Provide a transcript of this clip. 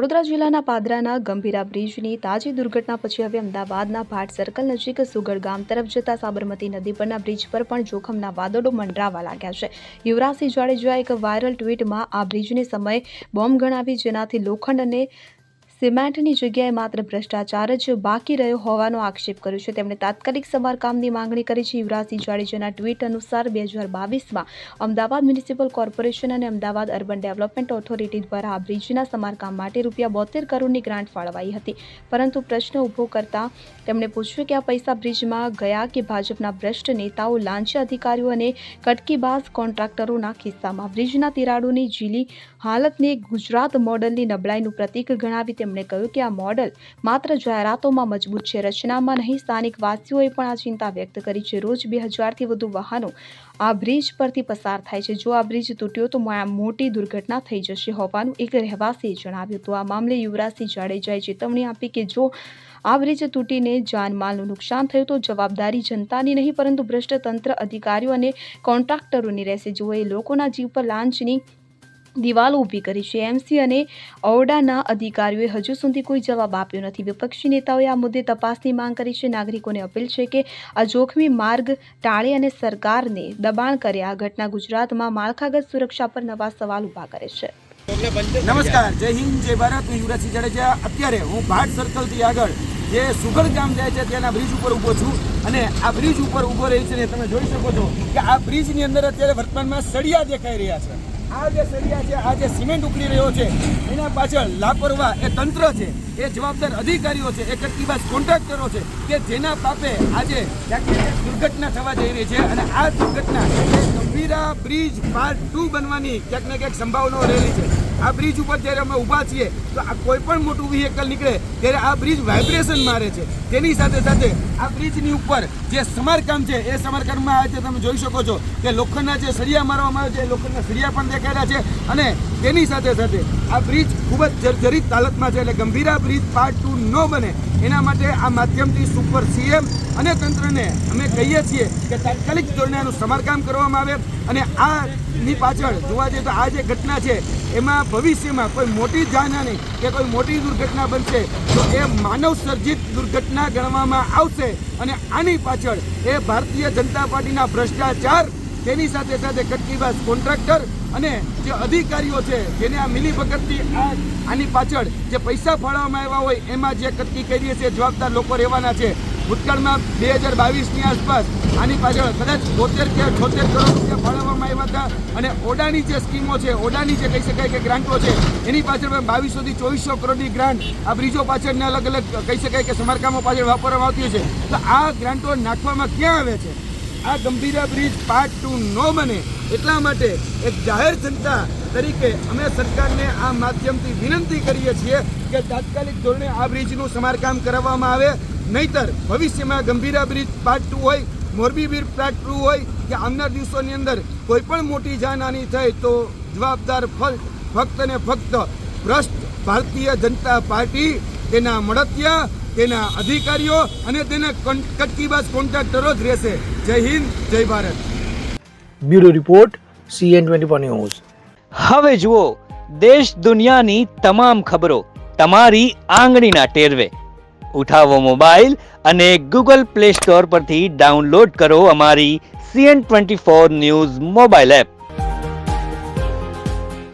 વડોદરા જિલ્લાના પાદરાના ગંભીરા બ્રિજની તાજી દુર્ઘટના પછી હવે અમદાવાદના ભાટ સર્કલ નજીક સુગડ ગામ તરફ જતા સાબરમતી નદી પરના બ્રિજ પર પણ જોખમના વાદળો મંડરાવા લાગ્યા છે। યુવરાજસિંહ જાડેજાએ એક વાયરલ ટ્વીટમાં આ બ્રિજને સમય બોમ્બ ગણાવી, જેનાથી લોખંડ અને સિમેન્ટની જગ્યાએ માત્ર ભ્રષ્ટાચાર જ બાકી રહ્યો હોવાનો આક્ષેપ કર્યો છે। તેમણે તાત્કાલિક સમારકામની માંગણી કરી છે। યુવરાજસિંહ જાડેજાના ટ્વીટ અનુસાર 2022માં અમદાવાદ મ્યુનિસિપલ કોર્પોરેશન અને અમદાવાદ અર્બન ડેવલપમેન્ટ ઓથોરિટી દ્વારા આ બ્રિજના સમારકામ માટે ₹72 કરોડની ગ્રાન્ટ ફાળવાઈ હતી, પરંતુ પ્રશ્ન ઊભો કરતા તેમણે પૂછ્યું કે આ પૈસા બ્રિજમાં ગયા કે ભાજપના ભ્રષ્ટ નેતાઓ, લાંચી અધિકારીઓ અને કટકીબાજ કોન્ટ્રાક્ટરોના ખિસ્સામાં? બ્રિજના તિરાડોની જીલી હાલતને ગુજરાત મોડલની નબળાઈનું પ્રતીક ગણાવી તેમણે કહ્યું કે આ મોડલ માત્ર જાહેરાતોમાં મજબૂત છે, રચનામાં નહીં। સ્થાનિક વાસીઓએ પણ આ ચિંતા વ્યક્ત કરી છે। રોજ 2000થી વધુ વાહનો આ બ્રિજ પરથી પસાર થાય છે। જો આ બ્રિજ તૂટ્યો તો મોટી દુર્ઘટના થઈ જશે હોવાનું એક રહેવાસીએ જણાવ્યું હતું। આ મામલે યુવરાજસિંહ જાડેજાએ ચેતવણી આપી કે જો આ બ્રિજ તૂટીને જાનમાલનું નુકસાન થયું તો જવાબદારી જનતાની નહીં, પરંતુ ભ્રષ્ટ તંત્ર, અધિકારીઓ અને કોન્ટ્રાક્ટરોની રહેશે, જેઓએ લોકોના જીવ પર લાંચની દિવાલો ઊભી કરી છે। એમસી અને ઓરડાના અધિકારીઓએ હજુ સુધી કોઈ જવાબ આપ્યો નથી। વિપક્ષી નેતાઓએ આ મુદ્દે તપાસની માંગ કરી છે। નાગરિકોને અપીલ છે કે આ જોખમી માર્ગ ટાળે અને સરકારને દબાણ કરે। આ ઘટના ગુજરાતમાં માળખાગત સુરક્ષા પર નવા સવાલ ઊભા કરે છે। નમસ્કાર, જય હિન્દ, જય ભારત। હું યુવરાજસિંહ જાડેજા। અત્યારે હું ભાટ સર્કલથી આગળ જે સુગડ ગામ જાય છે ત્યાંના બ્રિજ ઉપર ઊભો છું અને આ બ્રિજ ઉપર ઊભો રહી છે ને તમે જોઈ શકો છો કે આ બ્રિજની અંદર અત્યારે વર્તમાનમાં સળિયા દેખાઈ રહ્યા છે। આ જે સળિયા છે, આ જે સિમેન્ટ ઉકળી રહ્યો છે, એના પાછળ લાપરવાહ એ તંત્ર છે, એ જવાબદાર અધિકારીઓ છે, એ કટકીબાજ કોન્ટ્રાક્ટરો છે કે જેના પાપે આજે દુર્ઘટના થવા જઈ રહી છે। અને આ દુર્ઘટના ગંભીરા બ્રિજ પાર્ટ 2 બનવાની ક્યાંક ને ક્યાંક સંભાવનાઓ રહેલી છે। આ બ્રિજ ઉપર જ્યારે અમે ઊભા છીએ તો આ કોઈ પણ મોટું વ્હીકલ નીકળે ત્યારે આ બ્રિજ વાઇબ્રેશન મારે છે। તેની સાથે સાથે આ બ્રિજની ઉપર જે સમારકામ છે એ સમારકામમાં આજે તમે જોઈ શકો છો કે લોખંડના જે સળિયા મારવામાં આવે છે, લોખંડના સળિયા પણ દેખાયેલા છે અને તેની સાથે સાથે આ બ્રિજ ખૂબ જ જર્જરિત હાલતમાં છે। એટલે ગંભીરા બ્રિજ પાર્ટ 2 ન બને એના માટે આ માધ્યમથી સુપર સીએમ અને તંત્રને અમે કહીએ છીએ કે તાત્કાલિક ધોરણે આનું સમારકામ કરવામાં આવે અને આની પાછળ જોવા જઈએ તો આ જે ઘટના છે એમાં ભવિષ્યમાં કોઈ મોટી જાનહાનિ કે કોઈ મોટી દુર્ઘટના બનશે તો એ માનવ સર્જિત દુર્ઘટના ગણવામાં આવશે અને આની પાછળ એ ભારતીય જનતા પાર્ટીના ભ્રષ્ટાચાર, તેની સાથે સાથે કટકીબાજ કોન્ટ્રાક્ટર અને જે અધિકારીઓ છે જેને આ મિલીભગતથી આની પાછળ જે પૈસા ફાળવવામાં આવ્યા હોય એમાં જે કટકી કરી છે જવાબદાર લોકો રહેવાના છે। ભૂતકાળમાં 2022ની આસપાસ આની પાછળ કદાચ 72 કે 78 કરોડ રૂપિયા ફાળવવામાં આવ્યા હતા અને ઓડાની જે સ્કીમો છે, ઓડાની જે કહી શકાય કે ગ્રાન્ટો છે, એની પાછળ 2200થી 2400 કરોડની ગ્રાન્ટ આ બ્રિજો પાછળને અલગ અલગ કહી શકાય કે સમારકામો પાછળ વાપરવામાં આવતી હોય છે। તો આ ગ્રાન્ટો નાખવામાં ક્યાં આવે છે? આ ગંભીરા બ્રિજ પાર્ટ 2 ન બને એટલા માટે એક જાહેર જનતા તરીકે અમે સરકારને આ માધ્યમથી વિનંતી કરીએ છીએ કે તાત્કાલિક ધોરણે આ બ્રિજનું સમારકામ કરાવવામાં આવે, નહીતર ભવિષ્યમાં ગંભીરા બ્રિજ પાર્ટ 2 હોય, મોરબી બ્રિજ પાર્ટ 2 હોય કે આવનાર દિવસોની અંદર કોઈ પણ મોટી જાનહાનિ થાય તો જવાબદાર ફક્ત ને ફક્ત ભ્રષ્ટ ભારતીય જનતા પાર્ટી, તેના મળતિયા, તેના અધિકારીઓ અને તેના કટકીબાજ કોન્ટ્રાક્ટરો જ રહેશે। જય હિન્દ, જય Bharat. Bureau report, CN24 news. હવે જુઓ દેશ દુનિયાની તમામ ખબરો તમારી આંગળીના ટેરવે। ઉઠાવો મોબાઈલ અને Google Play Store પરથી ડાઉનલોડ કરો અમારી CN24 ન્યૂઝ મોબાઈલ એપ।